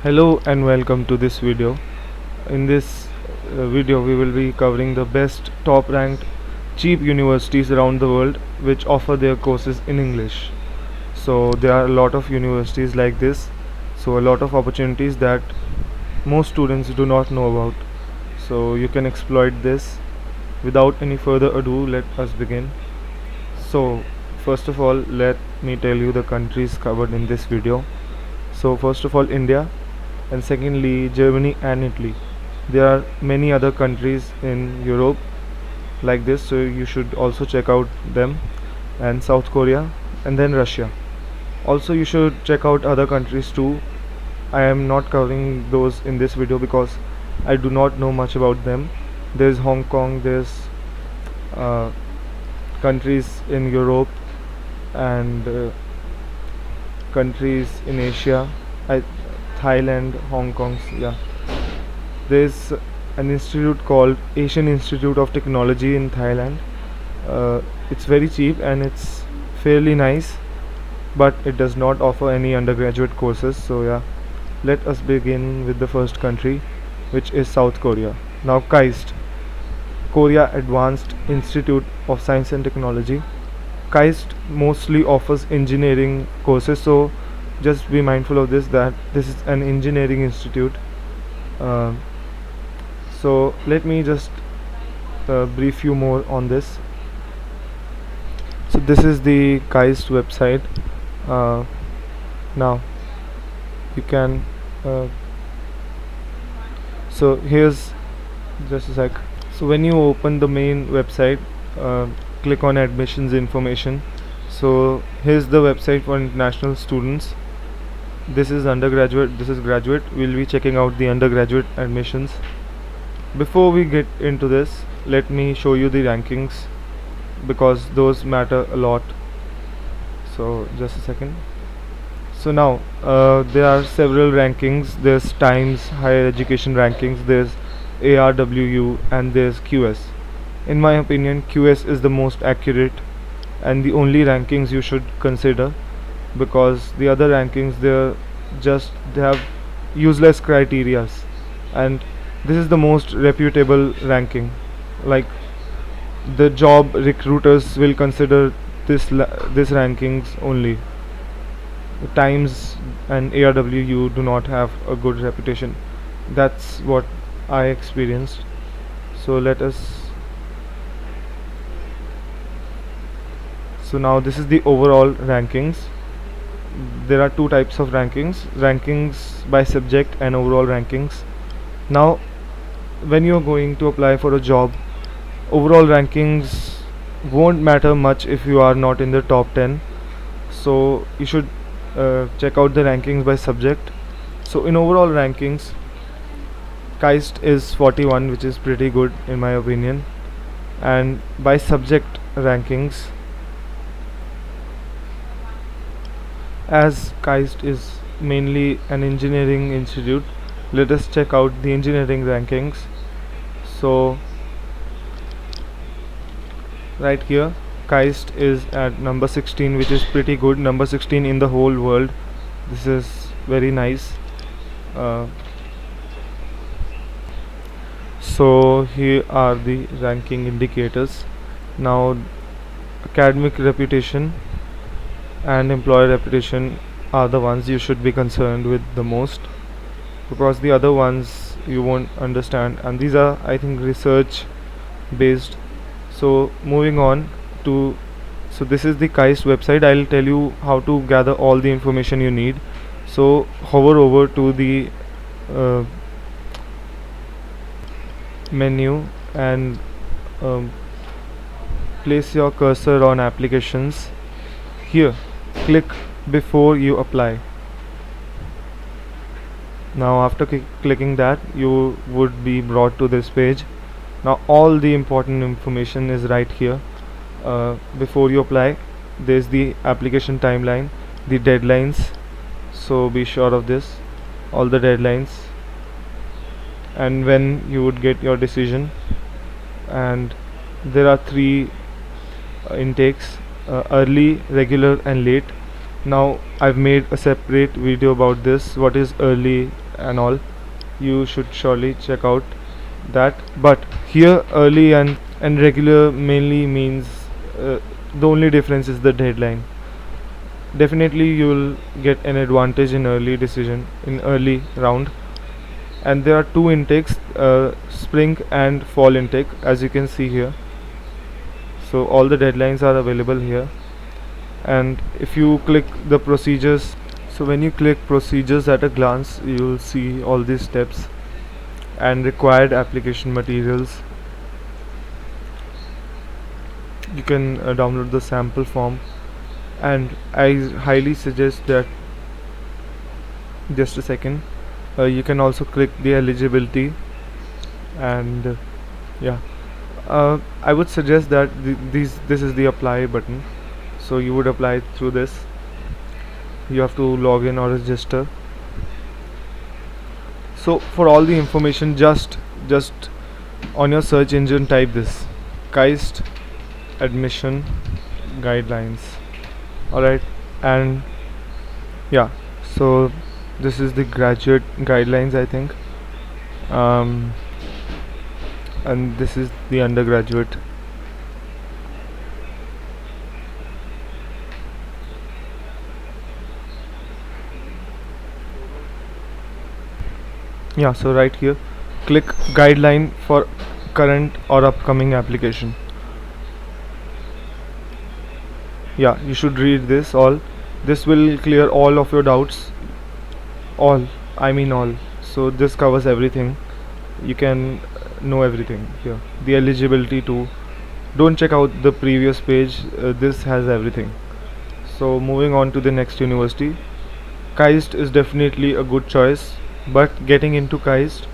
Hello and welcome to this video. In this video we will be covering the best top ranked cheap universities around the world which offer their courses in English. So there are a lot of universities like this, so a lot of opportunities that most students do not know about. So you can exploit this. Without any further ado, let us begin. So first of all, let me tell you the countries covered in this video. So first of all, India, and secondly Germany and Italy. There are many other countries in Europe like this, so you should also check out them, and South Korea, and then Russia. Also you should check out other countries too. I am not covering those in this video because I do not know much about them. There's Hong Kong, there's uh, countries in Europe, and countries in Asia, I, Thailand, Hong Kong, yeah. There's an institute called Asian Institute of Technology in Thailand. It's very cheap and it's fairly nice, but it does not offer any undergraduate courses. So yeah, let us begin with the first country, which is South Korea. Now KAIST, Korea Advanced Institute of Science and Technology. KAIST mostly offers engineering courses, so just be mindful of this, that this is an engineering institute. Um so let me just brief you more on this. So this is the KAIST website. uh, Now you can so here's just a sec. So when you open the main website, click on admissions information. So here's the website for international students. This is undergraduate, this is graduate. We'll be checking out the undergraduate admissions. Before we get into this, let me show you the rankings because those matter a lot. So just a second. So now there are several rankings. There's Times Higher Education rankings, there's ARWU, and there's QS. In my opinion, QS is the most accurate and the only rankings you should consider, because the other rankings, they have useless criterias, and this is the most reputable ranking. Like, the job recruiters will consider this rankings only. The Times and ARWU do not have a good reputation. That's what I experienced. So let us. So now this is the overall rankings. There are two types of rankings by subject and overall rankings. Now when you're going to apply for a job, overall rankings won't matter much if you are not in the top 10. So you should check out the rankings by subject. So in overall rankings, KAIST is 41, which is pretty good in my opinion. And by subject rankings, as KAIST is mainly an engineering institute, let us check out the engineering rankings. So right here, KAIST is at number 16, which is pretty good, number 16 in the whole world. This is very nice. So here are the ranking indicators. Now academic reputation and employer reputation are the ones you should be concerned with the most, because the other ones you won't understand, and these are, I think, research based. So moving on to, so this is the KAIST website. I'll tell you how to gather all the information you need. So hover over to the menu and place your cursor on applications. Here, click before you apply. Now after clicking that, you would be brought to this page. Now all the important information is right here. Before you apply, there's the application timeline, the deadlines, so be sure of this, all the deadlines, and when you would get your decision. And there are three intakes: early, regular, and late. Now I've made a separate video about this, what is early and all, you should surely check out that. But here early and regular mainly means the only difference is the deadline. Definitely you will get an advantage in early decision in early round. And there are two intakes, spring and fall intake, as you can see here. So all the deadlines are available here. And if you click the procedures, so when you click procedures at a glance, you will see all these steps and required application materials. You can download the sample form, and I highly suggest that, just a second, you can also click the eligibility. And yeah, I would suggest that this is the apply button, so you would apply through this. You have to log in or register. So for all the information, just on your search engine type this: KAIST admission guidelines. Alright. And yeah, so this is the graduate guidelines, I think. And this is the undergraduate. Yeah, so right here, click guideline for current or upcoming application. Yeah, you should read this all. This will clear all of your doubts. All, I mean all. So this covers everything. You can know everything here. The eligibility too. Don't check out the previous page. This has everything. So moving on to the next university. KAIST is definitely a good choice, but getting into KAIST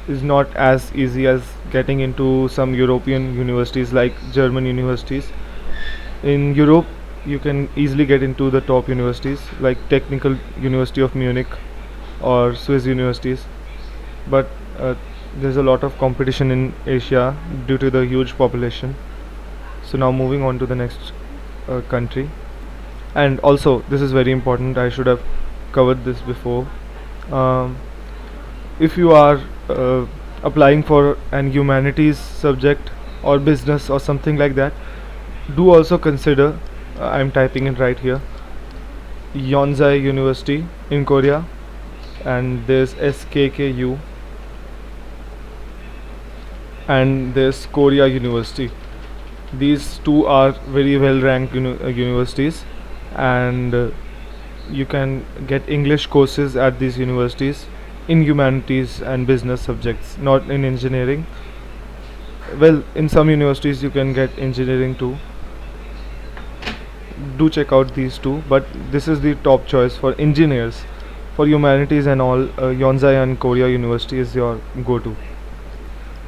is not as easy as getting into some European universities like German universities. In Europe, you can easily get into the top universities like Technical University of Munich or Swiss universities, but there's a lot of competition in Asia due to the huge population. So now moving on to the next country. And also, this is very important, I should have covered this before. um, if you are applying for an humanities subject or business or something like that, do also consider, I'm typing it right here, Yonsei University in Korea, and there's SKKU, and there's Korea University. These two are very well ranked universities, and you can get English courses at these universities in humanities and business subjects, not in engineering. Well, in some universities you can get engineering too. Do check out these two, but this is the top choice for engineers. For humanities and all, Yonsei and Korea University is your go-to.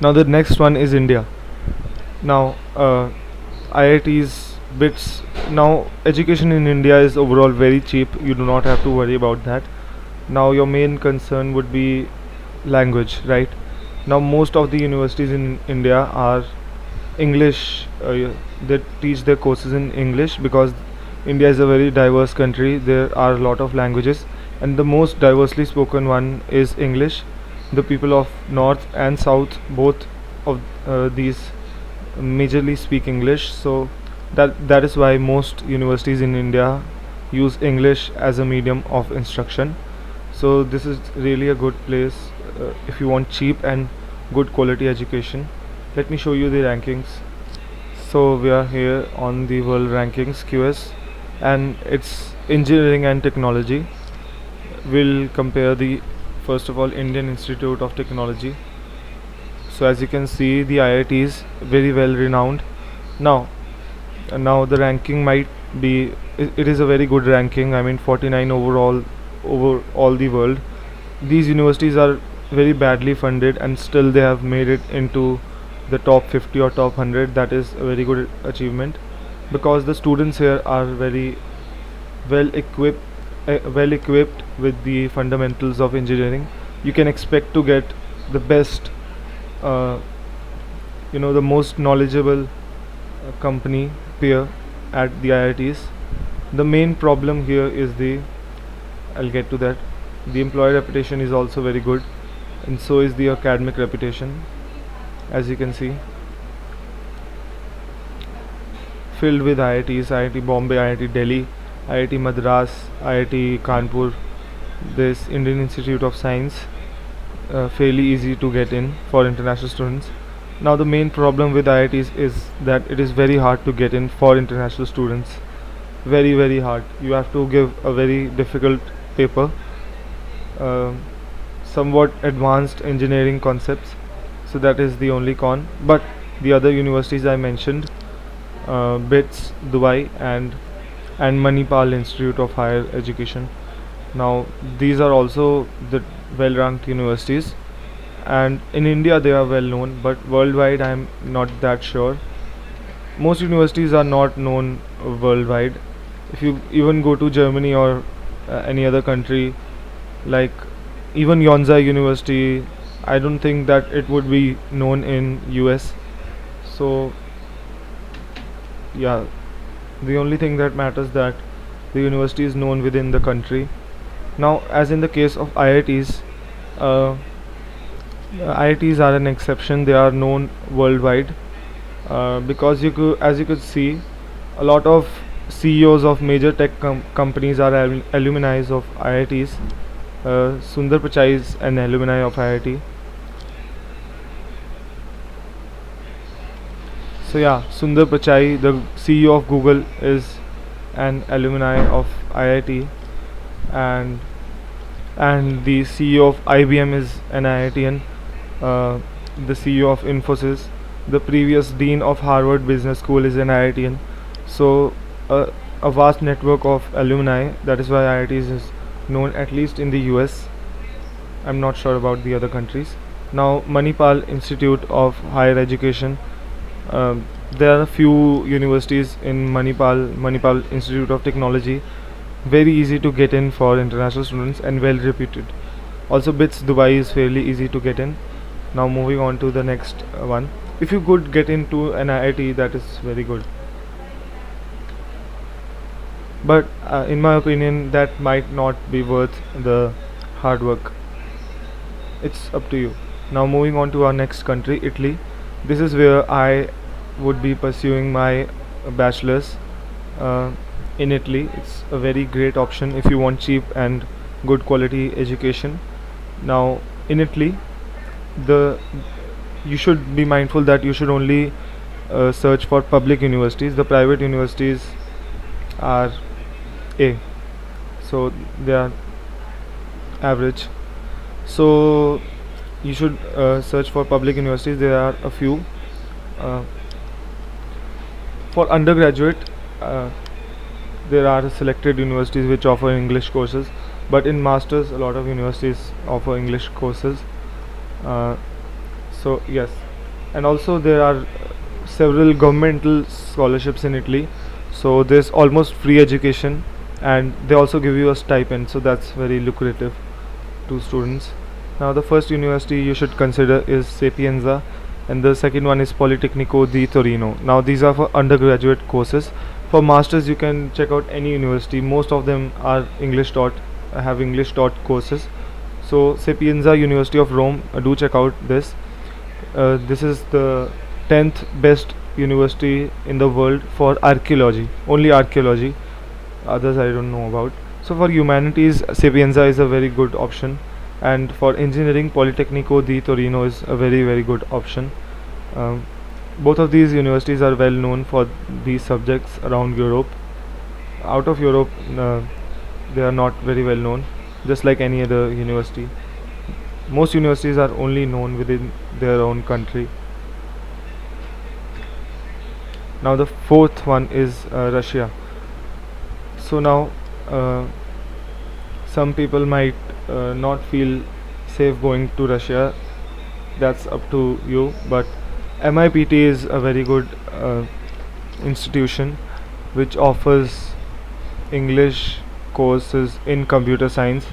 Now the next one is India. Now IITs, BITS. Now education in India is overall very cheap. You do not have to worry about that. Now your main concern would be language, right? Now most of the universities in India are English. They teach their courses in English because India is a very diverse country. There are a lot of languages, and the most diversely spoken one is English. The people of north and south, both of these, majorly speak English. So that is why most universities in India use English as a medium of instruction. So this is really a good place if you want cheap and good quality education. Let me show you the rankings. So we are here on the world rankings QS, and it's engineering and technology. We'll compare the, first of all, Indian Institute of Technology. So as you can see, the IIT is very well renowned. Now the ranking might be, it is a very good ranking. I mean 49 overall over all the world. These universities are very badly funded, and still they have made it into the top 50 or top 100. That is a very good achievement, because the students here are very well equipped with the fundamentals of engineering. You can expect to get the best, uh, the most knowledgeable company peer at the IITs. The main problem here is the, I'll get to that. The employee reputation is also very good, and so is the academic reputation. As you can see, filled with IITs: IIT Bombay, IIT Delhi, IIT Madras, IIT Kanpur, this Indian Institute of Science, fairly easy to get in for international students. Now the main problem with IITs is that it is very hard to get in for international students. Very hard. You have to give a very difficult paper, um somewhat advanced engineering concepts. So that is the only con. But the other universities I mentioned, BITS, Dubai, and Manipal Institute of Higher Education. Now these are also the well-ranked universities, and in India they are well known, but worldwide I am not that sure. Most universities are not known worldwide. If you even go to Germany or any other country, like even Yonsei University, I don't think that it would be known in US. So yeah, the only thing that matters that the university is known within the country. Now, as in the case of IITs, uh, IITs are an exception. They are known worldwide, because as you could see, a lot of CEOs of major tech companies are alumni of IITs. Sundar Pichai is an alumni of IIT. So yeah, Sundar Pichai, the CEO of Google, is an alumni of IIT, and the CEO of IBM is an IITian. The CEO of Infosys, the previous dean of Harvard Business School, is an IITian. So a vast network of alumni. That is why IITs is known, at least in the US. I'm not sure about the other countries. Now, Manipal Institute of Higher Education. There are a few universities in Manipal Institute of Technology, very easy to get in for international students and well reputed. Also, BITS Dubai is fairly easy to get in. Now, moving on to the next one. If you could get into an IIT, that is very good. But in my opinion, that might not be worth the hard work. It's up to you. Now, moving on to our next country, Italy. This is where I would be pursuing my bachelor's, uh, in Italy. It's a very great option if you want cheap and good quality education. Now, in Italy, the you should be mindful that you should only search for public universities. The private universities are A, so they are average. So you should search for public universities. There are a few. Uh, for undergraduate, uh, there are selected universities which offer English courses, but in masters, a lot of universities offer English courses. Uh, so yes, and also there are several governmental scholarships in Italy. So there's almost free education, and they also give you a stipend. So that's very lucrative to students. Now, the first university you should consider is Sapienza, and the second one is Politecnico di Torino. Now, these are for undergraduate courses. For masters, you can check out any university. Most of them are English taught, have English taught courses. So, Sapienza University of Rome, do check out this. This is the 10th best university in the world for archaeology, only archaeology. Others I don't know about. So for humanities, Sapienza is a very good option, and for engineering, Politecnico di Torino is a very good option. Um, both of these universities are well known for these subjects around Europe. Out of Europe, they are not very well known, just like any other university. Most universities are only known within their own country. Now the fourth one is Russia. So now, some people might not feel safe going to Russia. That's up to you. But MIPT is a very good institution which offers English courses in computer science.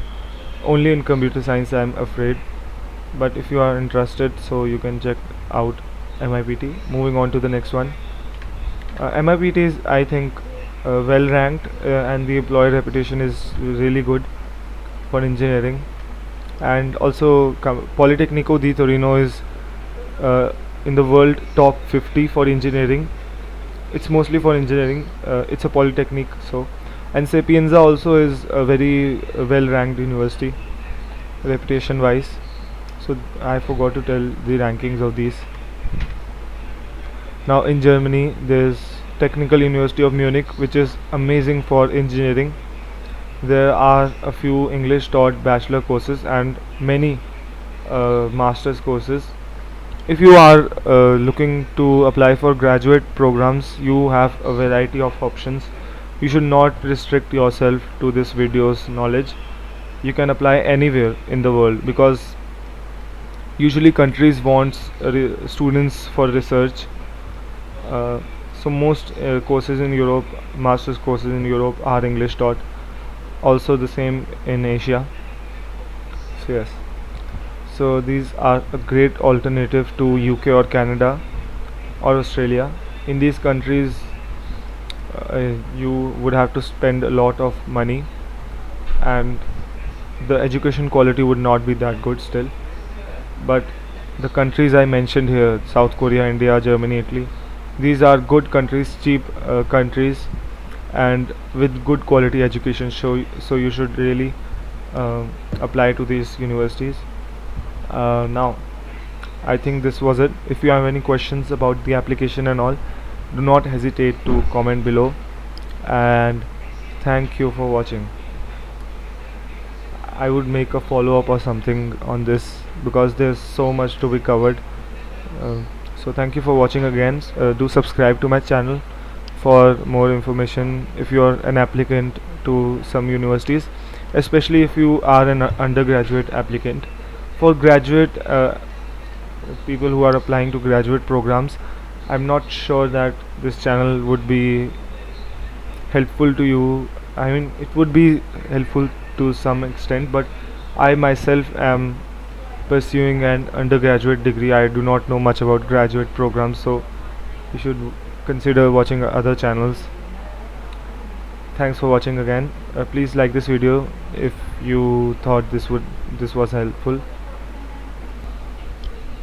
Only in computer science, I'm afraid. But if you are interested, so you can check out MIPT. Moving on to the next one. MIPT is, I think, well ranked, and the employer reputation is really good. for engineering. And also Politecnico di Torino is in the world top 50 for engineering. It's mostly for engineering. It's a polytechnic. So, and Sapienza also is a very well ranked university reputation wise. So I forgot to tell the rankings of these. Now in Germany there's Technical University of Munich, which is amazing for engineering. There are a few English taught bachelor courses and many master's courses. If you are looking to apply for graduate programs, you have a variety of options. You should not restrict yourself to this video's knowledge. You can apply anywhere in the world, because usually countries wants students for research. So most courses in Europe, master's courses in Europe, are English taught. Also the same in Asia. So yes, so these are a great alternative to UK or Canada or Australia. In these countries you would have to spend a lot of money, and the education quality would not be that good still. But the countries I mentioned here, South Korea, India, Germany, Italy, these are good countries, cheap countries, and with good quality education. So you should really apply to these universities. Now I think this was it. If you have any questions about the application and all, do not hesitate to comment below, and thank you for watching. I would make a follow-up or something on this, because there's so much to be covered. So thank you for watching again. Do subscribe to my channel for more information if you are an applicant to some universities, especially if you are an undergraduate applicant. For graduate people who are applying to graduate programs, I'm not sure that this channel would be helpful to you. I mean, it would be helpful to some extent, but I myself am pursuing an undergraduate degree. I do not know much about graduate programs, so you should consider watching other channels. Thanks for watching again. Please like this video if you thought this was helpful.